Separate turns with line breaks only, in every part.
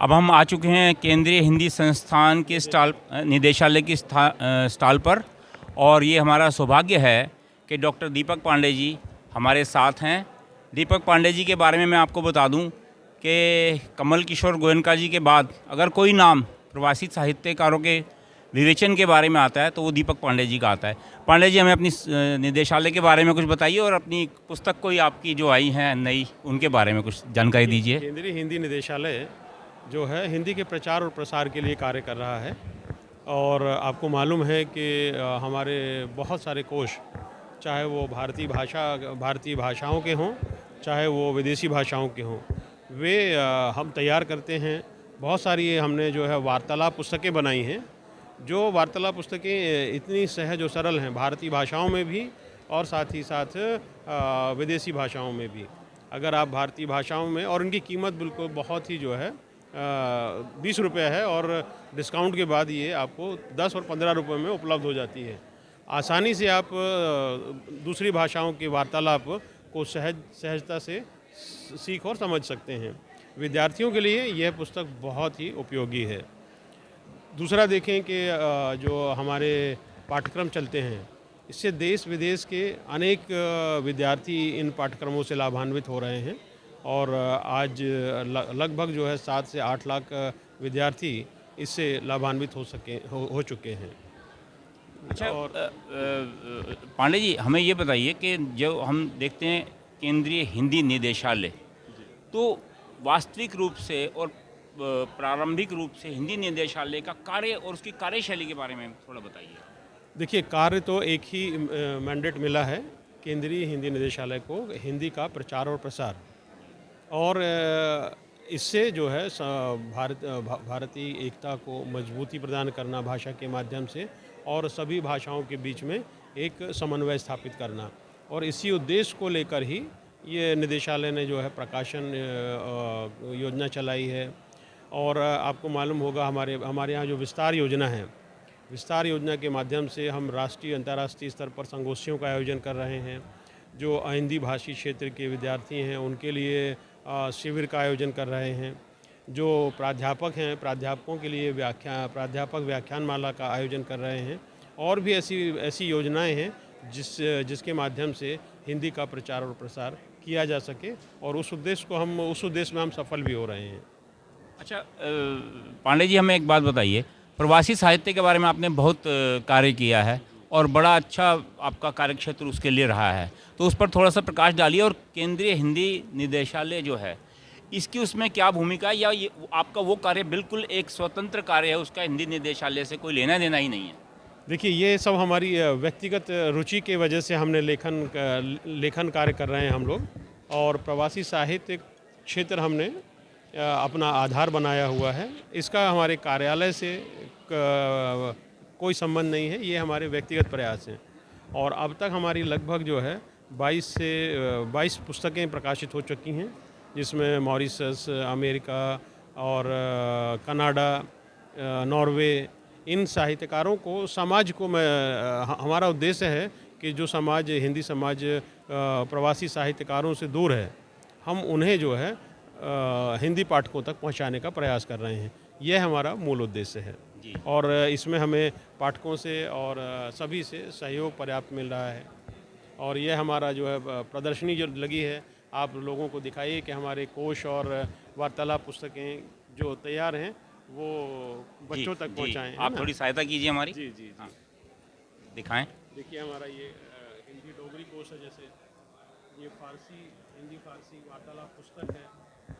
अब हम आ चुके हैं केंद्रीय हिंदी संस्थान के निदेशालय की स्टॉल पर, और ये हमारा सौभाग्य है कि डॉक्टर दीपक पांडे जी हमारे साथ हैं। दीपक पांडे जी के बारे में मैं आपको बता दूं कि कमल किशोर गोयनका जी के बाद अगर कोई नाम प्रवासी साहित्यकारों के विवेचन के बारे में आता है तो वो दीपक पांडे जी का आता है। पांडे जी, हमें अपनी निदेशालय के बारे में कुछ बताइए और अपनी पुस्तक कोई आपकी जो आई हैं नई, उनके बारे में कुछ जानकारी दीजिए।
केंद्रीय हिंदी निदेशालय जो है हिंदी के प्रचार और प्रसार के लिए कार्य कर रहा है, और आपको मालूम है कि हमारे बहुत सारे कोश, चाहे वो भारतीय भाषाओं के हों, चाहे वो विदेशी भाषाओं के हों, वे हम तैयार करते हैं। बहुत सारी हमने जो है वार्तालाप पुस्तकें बनाई हैं, जो वार्तालाप पुस्तकें इतनी सहज और सरल हैं भारतीय भाषाओं में भी और साथ ही साथ विदेशी भाषाओं में भी। अगर आप भारतीय भाषाओं में, और इनकी कीमत बिल्कुल बहुत ही जो है 20 रुपये है, और डिस्काउंट के बाद ये आपको 10 और 15 रुपये में उपलब्ध हो जाती है। आसानी से आप दूसरी भाषाओं के वार्तालाप को सहजता से सीख और समझ सकते हैं। विद्यार्थियों के लिए यह पुस्तक बहुत ही उपयोगी है। दूसरा देखें कि जो हमारे पाठ्यक्रम चलते हैं, इससे देश विदेश के अनेक विद्यार्थी इन पाठ्यक्रमों से लाभान्वित हो रहे हैं, और आज लगभग जो है 7 से 8 लाख विद्यार्थी इससे लाभान्वित हो चुके हैं।
अच्छा, और पांडे जी, हमें ये बताइए कि जो हम देखते हैं केंद्रीय हिंदी निदेशालय, तो वास्तविक रूप से और प्रारंभिक रूप से हिंदी निदेशालय का कार्य और उसकी कार्यशैली के बारे में थोड़ा बताइए।
देखिए, कार्य तो एक ही मैंडेट मिला है केंद्रीय हिंदी निदेशालय को, हिंदी का प्रचार और प्रसार, और इससे जो है भारतीय एकता को मजबूती प्रदान करना भाषा के माध्यम से, और सभी भाषाओं के बीच में एक समन्वय स्थापित करना, और इसी उद्देश्य को लेकर ही ये निदेशालय ने जो है प्रकाशन योजना चलाई है। और आपको मालूम होगा हमारे यहाँ जो विस्तार योजना है, विस्तार योजना के माध्यम से हम राष्ट्रीय अंतर्राष्ट्रीय स्तर पर संगोष्ठियों का आयोजन कर रहे हैं। जो हिंदी भाषी क्षेत्र के विद्यार्थी हैं उनके लिए शिविर का आयोजन कर रहे हैं। जो प्राध्यापक हैं, प्राध्यापकों के लिए प्राध्यापक व्याख्यानमाला का आयोजन कर रहे हैं, और भी ऐसी योजनाएं हैं जिसके माध्यम से हिंदी का प्रचार और प्रसार किया जा सके, और उस उद्देश्य में हम सफल भी हो रहे हैं।
अच्छा, पांडे जी, हमें एक बात बताइए, प्रवासी साहित्य के बारे में आपने बहुत कार्य किया है और बड़ा अच्छा आपका कार्यक्षेत्र उसके लिए रहा है, तो उस पर थोड़ा सा प्रकाश डालिए। और केंद्रीय हिंदी निदेशालय जो है, इसकी उसमें क्या भूमिका है, या ये आपका वो कार्य बिल्कुल एक स्वतंत्र कार्य है, उसका हिंदी निदेशालय से कोई लेना देना ही नहीं है?
देखिए, ये सब हमारी व्यक्तिगत रुचि के वजह से हमने लेखन कार्य कर रहे हैं हम लोग, और प्रवासी साहित्य क्षेत्र हमने अपना आधार बनाया हुआ है। इसका हमारे कार्यालय से कोई संबंध नहीं है, ये हमारे व्यक्तिगत प्रयास हैं। और अब तक हमारी लगभग जो है 22 पुस्तकें प्रकाशित हो चुकी हैं, जिसमें मॉरिशस, अमेरिका और कनाडा, नॉर्वे, इन साहित्यकारों को, समाज को हमारा उद्देश्य है कि जो समाज, हिंदी समाज प्रवासी साहित्यकारों से दूर है, हम उन्हें जो है हिंदी पाठकों तक पहुंचाने का प्रयास कर रहे हैं। यह हमारा मूल उद्देश्य है, और इसमें हमें पाठकों से और सभी से सहयोग पर्याप्त मिल रहा है। और यह हमारा जो है प्रदर्शनी जो लगी है, आप लोगों को दिखाइए कि हमारे कोश और वार्तालाप पुस्तकें जो तैयार हैं वो बच्चों तक पहुँचाएँ।
आप थोड़ी सहायता कीजिए हमारी।
जी जी जी,
हाँ, दिखाएं।
देखिए, हमारा ये हिंदी डोगरी कोश है, जैसे ये हिंदी फारसी वार्तालाप पुस्तक है,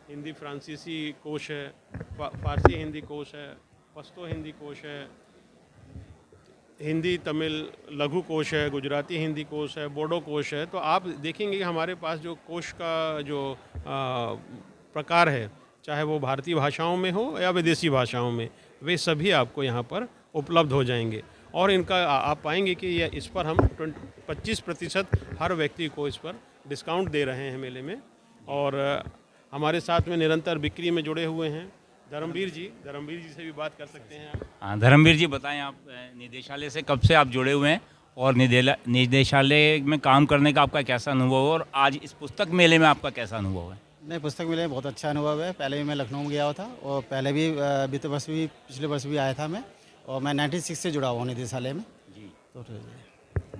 हिंदी फ्रांसीसी कोश है, फारसी हिंदी कोश है, पश्तो हिंदी कोश है, हिंदी तमिल लघु कोश है, गुजराती हिंदी कोश है, बोडो कोश है। तो आप देखेंगे कि हमारे पास जो कोश का जो प्रकार है, चाहे वो भारतीय भाषाओं में हो या विदेशी भाषाओं में, वे सभी आपको यहाँ पर उपलब्ध हो जाएंगे। और इनका आप पाएंगे कि इस पर हम 25% हर व्यक्ति को इस पर डिस्काउंट दे रहे हैं मेले में। और हमारे साथ में निरंतर बिक्री में जुड़े हुए हैं धर्मवीर जी से भी बात कर सकते हैं आप।
हाँ, धर्मवीर जी, बताएं, आप निदेशालय से कब से आप जुड़े हुए हैं और निदेशालय में काम करने का आपका कैसा अनुभव है, और आज इस पुस्तक मेले में आपका कैसा अनुभव है?
नहीं, पुस्तक मेले में बहुत अच्छा अनुभव है। पहले भी मैं लखनऊ में गया हुआ था और पहले भी बीते वर्ष भी पिछले वर्ष भी आया था मैं। और मैं 96 से जुड़ा हुआ हूँ निदेशालय में।
जी
तो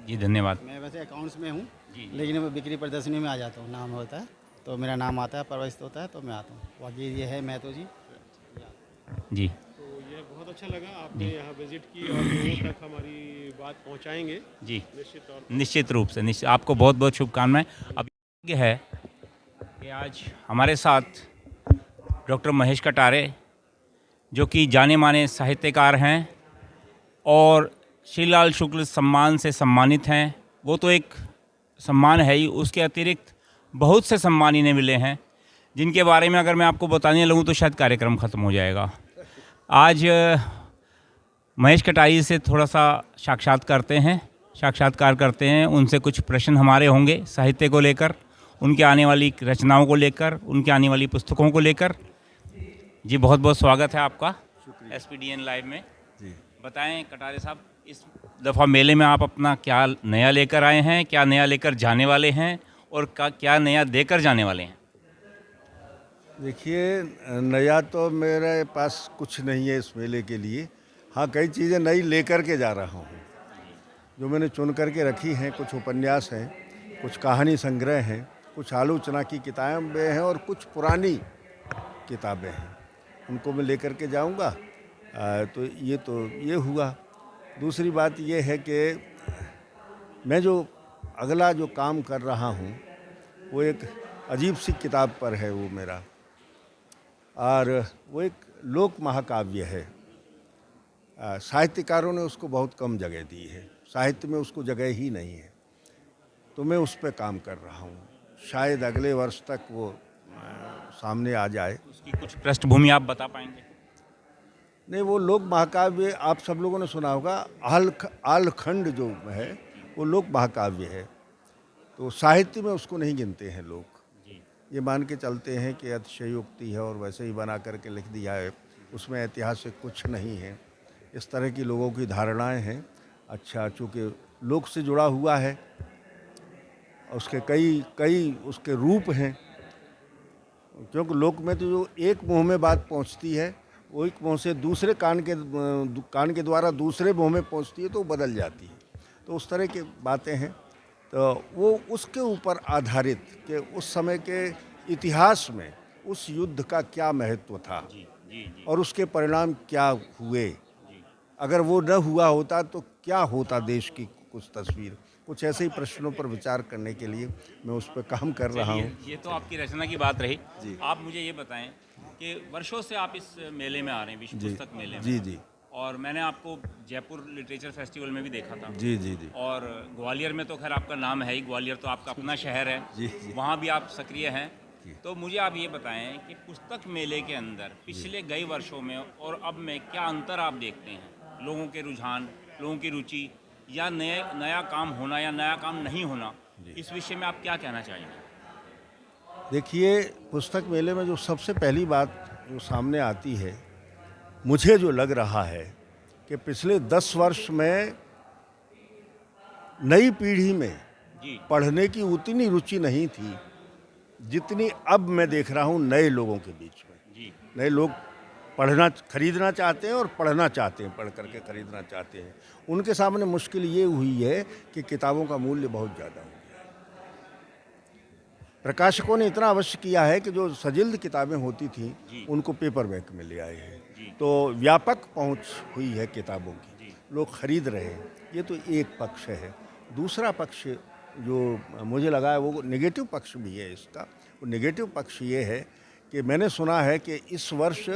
जी, धन्यवाद।
मैं वैसे अकाउंट्स में हूँ,
जी।
लेकिन मैं बिक्री प्रदर्शनी में आ जाता हूँ, नाम होता है तो मेरा नाम आता है, प्रवासित होता है तो मैं आता हूँ। बाकी ये है महतो जी।
जी
तो ये बहुत अच्छा लगा आपने यहाँ विजिट की और लोगों तक हमारी बात पहुँचाएंगे
जी,
निश्चित तौर पर।
निश्चित रूप से, निश्चित। आपको बहुत बहुत शुभकामनाएं। अब ये है कि आज हमारे साथ डॉक्टर महेश कटारे, जो कि जाने माने साहित्यकार हैं और श्रीलाल शुक्ल सम्मान से सम्मानित हैं। वो तो एक सम्मान है ही, उसके अतिरिक्त बहुत से सम्मान इन्हें मिले हैं, जिनके बारे में अगर मैं आपको बताने लगूं तो शायद कार्यक्रम ख़त्म हो जाएगा। आज महेश कटारे से थोड़ा सा साक्षात्कार करते हैं। उनसे कुछ प्रश्न हमारे होंगे साहित्य को लेकर, उनके आने वाली रचनाओं को लेकर, उनके आने वाली पुस्तकों को लेकर। जी, बहुत बहुत स्वागत है आपका SPDN लाइव में।
जी।
बताएं कटारे साहब, इस दफ़ा मेले में आप अपना क्या नया लेकर आए हैं, क्या नया लेकर जाने वाले हैं और क्या नया देकर जाने वाले हैं?
देखिए, नया तो मेरे पास कुछ नहीं है इस मेले के लिए। हाँ, कई चीज़ें नई लेकर के जा रहा हूँ जो मैंने चुन करके रखी हैं। कुछ उपन्यास हैं, कुछ कहानी संग्रह हैं, कुछ आलोचना की किताबें हैं और कुछ पुरानी किताबें हैं। उनको मैं लेकर के जाऊँगा। तो ये हुआ। दूसरी बात ये है कि मैं जो अगला जो काम कर रहा हूँ वो एक अजीब सी किताब पर है वो मेरा, और वो एक लोक महाकाव्य है। साहित्यकारों ने उसको बहुत कम जगह दी है, साहित्य में उसको जगह ही नहीं है। तो मैं उस पर काम कर रहा हूँ। शायद अगले वर्ष तक वो सामने आ जाए।
उसकी कुछ पृष्ठभूमि आप बता पाएंगे?
नहीं, वो लोक महाकाव्य आप सब लोगों ने सुना होगा। आलखंड जो है वो लोक महाकाव्य है। तो साहित्य में उसको नहीं गिनते हैं लोग। ये मान के चलते हैं कि अतिशयोक्ति है और वैसे ही बना करके लिख दिया है, उसमें ऐतिहासिक कुछ नहीं है। इस तरह की लोगों की धारणाएं हैं। अच्छा, चूँकि लोक से जुड़ा हुआ है, उसके कई उसके रूप हैं। क्योंकि लोक में तो जो एक मुंह में बात पहुंचती है, वो एक मुंह से दूसरे कान के द्वारा दूसरे मुंह में पहुंचती है तो वो बदल जाती है। तो उस तरह की बातें हैं। तो वो उसके ऊपर आधारित कि उस समय के इतिहास में उस युद्ध का क्या महत्व था और उसके परिणाम क्या हुए। अगर वो न हुआ होता तो क्या होता देश की कुछ तस्वीर। कुछ ऐसे ही प्रश्नों पर विचार करने के लिए मैं उस पर काम कर रहा हूँ।
ये तो आपकी रचना की बात रही।
जी।
आप मुझे ये बताएं कि वर्षों से आप इस मेले में आ रहे हैं, विश्व पुस्तक मेले में।
जी जी
और मैंने आपको जयपुर लिटरेचर फेस्टिवल में भी देखा था।
जी जी जी
और ग्वालियर में तो खैर आपका नाम है ही, ग्वालियर तो आपका अपना शहर है।
जी, जी।
वहाँ भी आप सक्रिय हैं। तो मुझे आप ये बताएं कि पुस्तक मेले के अंदर पिछले कई वर्षों में और अब में क्या अंतर आप देखते हैं? लोगों के रुझान, लोगों की रुचि, या नया काम होना या नया काम नहीं होना, इस विषय में आप क्या कहना चाहेंगे?
देखिए, पुस्तक मेले में जो सबसे पहली बात जो सामने आती है, मुझे जो लग रहा है कि पिछले 10 वर्ष में नई पीढ़ी में
जी
पढ़ने की उतनी रुचि नहीं थी जितनी अब मैं देख रहा हूँ नए लोगों के बीच में।
जी
नए लोग खरीदना चाहते हैं और पढ़ना चाहते हैं, पढ़ करके खरीदना चाहते हैं। उनके सामने मुश्किल ये हुई है कि किताबों का मूल्य बहुत ज़्यादा हो गया है। प्रकाशकों ने इतना अवश्य किया है कि जो सजिल्द किताबें होती थी उनको पेपर बैक में ले आए हैं। तो व्यापक पहुंच हुई है किताबों की, लोग खरीद रहे हैं। ये तो एक पक्ष है। दूसरा पक्ष जो मुझे लगा है वो नेगेटिव पक्ष भी है इसका। वो नेगेटिव पक्ष ये है कि मैंने सुना है कि इस वर्ष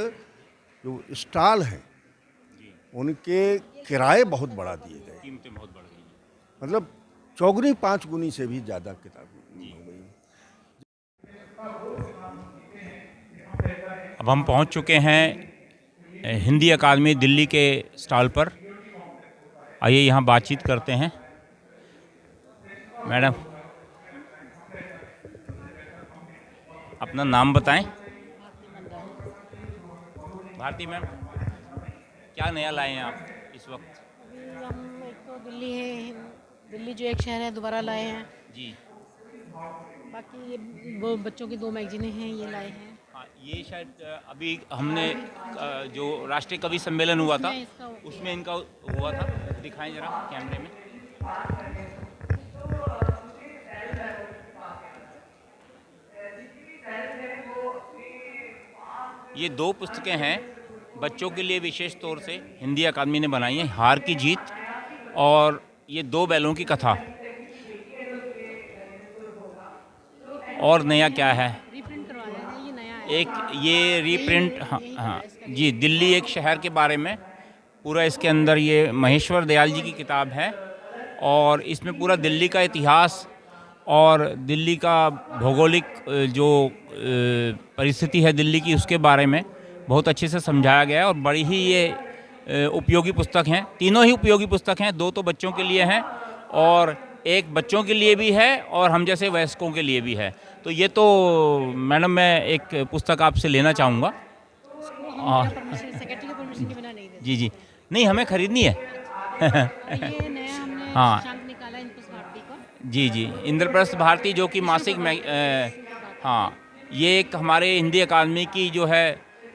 जो स्टॉल हैं उनके किराए बहुत बढ़ा दिए गए।
कीमतें बहुत बढ़ गई हैं।
मतलब चौगुनी 5 गुनी से भी ज़्यादा किताबें हो गई।
अब हम पहुंच चुके हैं हिंदी अकादमी दिल्ली के स्टॉल पर। आइए यहाँ बातचीत करते हैं। मैडम, अपना नाम बताएं। भारती मैम, क्या नया लाए हैं आप इस वक्त?
अभी हम एक तो दिल्ली जो एक शहर है दोबारा लाए हैं।
जी
बाकी ये वो बच्चों की 2 मैगजीनें हैं, ये लाए हैं।
हाँ, ये शायद अभी हमने जो राष्ट्रीय कवि सम्मेलन हुआ था
उसमें इसका
उसमें इनका हुआ था, दिखाएं जरा कैमरे में। ये 2 पुस्तकें हैं बच्चों के लिए विशेष तौर से हिंदी अकादमी ने बनाई हैं, हार की जीत और ये 2 बैलों की कथा। और नया क्या है?
रीप्रिंट करवा रहे हैं, ये नया है।
एक ये रीप्रिंट, हाँ
यही
हाँ
है इसका।
जी, दिल्ली एक शहर के बारे में पूरा इसके अंदर ये महेश्वर दयाल जी की किताब है और इसमें पूरा दिल्ली का इतिहास और दिल्ली का भौगोलिक जो परिस्थिति है दिल्ली की उसके बारे में बहुत अच्छे से समझाया गया है और बड़ी ही ये उपयोगी पुस्तक हैं। तीनों ही उपयोगी पुस्तक हैं, 2 तो बच्चों के लिए हैं और एक बच्चों के लिए भी है और हम जैसे वयस्कों के लिए भी है। तो ये तो मैडम मैं एक पुस्तक आपसे लेना चाहूँगा।
हम परमिशन, सेक्रेटरी के परमिशन के बिना नहीं देते।
जी जी, नहीं हमें ख़रीदनी है।
ये नया हमने
हाँ।
शशांक निकाला इंद्रप्रस्थ भारती का।
जी जी, इंद्रप्रस्थ भारती जो कि मासिक हाँ, ये एक हमारे हिंदी अकादमी की जो है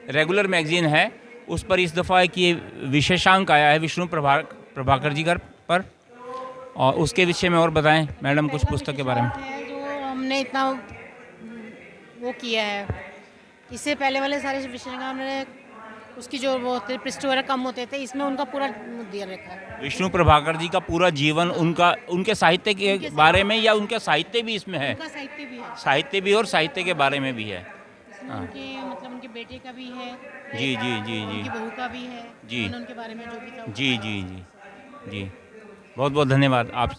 रेगुलर मैगजीन है, उस पर इस दफ़ा एक ये विशेषांक आया है विष्णु प्रभाकर जी पर, और उसके विषय में और बताएं मैडम कुछ पुस्तक के बारे में।
है जो हमने इतना वो किया है, इससे पहले वाले सारे विषय का हमने उसकी जो वो होते पृष्ठ वगैरह कम होते थे, इसमें उनका पूरा दिया रखा है।
विष्णु प्रभाकर जी का पूरा जीवन, उनके साहित्य के बारे में या उनका साहित्य भी इसमें है?
उनका साहित्य भी है,
साहित्य भी और साहित्य के बारे में भी है।
इसमें उनके मतलब उनके बेटे का भी है,
जी जी जी जी
उनकी बहू का भी है,
जी।
उनके बारे में जो भी था।
जी जी जी जी, बहुत बहुत धन्यवाद आप।